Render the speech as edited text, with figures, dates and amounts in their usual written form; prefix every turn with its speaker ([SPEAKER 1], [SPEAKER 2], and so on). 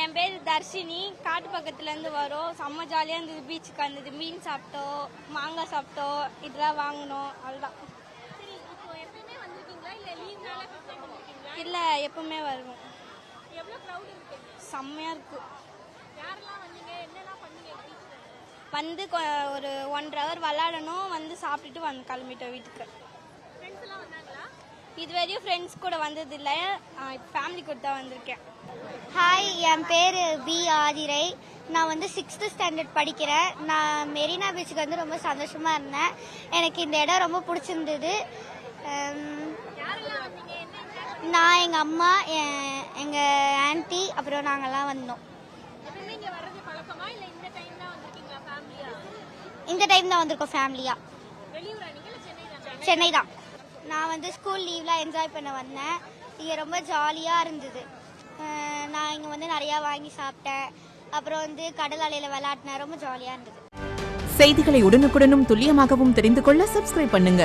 [SPEAKER 1] என் பேர் தர்ஷினி. காட்டு பக்கத்துலேருந்து வரோம். செம்ம ஜாலியாக இருந்தது. பீச்சுக்கு வந்தது, மீன் சாப்பிட்டோம், மாங்காய் சாப்பிட்டோம், இதெல்லாம் வாங்கினோம். அவ்வளோதான். இல்லை, எப்பவுமே வருவோம். செம்மையாக இருக்கு. வந்து ஒரு 1.5 hour விளாடணும், வந்து சாப்பிட்டுட்டு கிளம்பிட்டோம் வீட்டுக்கு. இதுவரையும் ஃப்ரெண்ட்ஸ் கூட வந்ததில்லை, ஃபேமிலி கூட தான் வந்திருக்கேன்.
[SPEAKER 2] ஹாய், என் பேர் பி ஆதிரை. நான் வந்து 6th ஸ்டாண்டர்ட் படிக்கிறேன். நான் மெரினா பீச்சுக்கு வந்து ரொம்ப சந்தோஷமாக இருந்தேன். எனக்கு இந்த இடம் ரொம்ப பிடிச்சிருந்தது. நான், எங்கள் அம்மா, எங்கள் ஆன்ட்டி, அப்புறம் நாங்கள்லாம் வந்தோம். இந்த டைம் தான் வந்திருக்கோம் ஃபேமிலியாக. சென்னை தான். நான் வந்து ஸ்கூல் லீவ்லாம் என்ஜாய் பண்ண வந்தேன். இங்கே ரொம்ப ஜாலியாக இருந்தது. நான் இங்கே வந்து நிறையா வாங்கி சாப்பிட்டேன். அப்புறம் வந்து கடல் அலையில் விளையாடினேன். ரொம்ப ஜாலியாக இருந்தது.
[SPEAKER 3] செய்திகளை உடனுக்குடனும் துல்லியமாகவும் தெரிந்து கொள்ள சப்ஸ்கிரைப் பண்ணுங்க.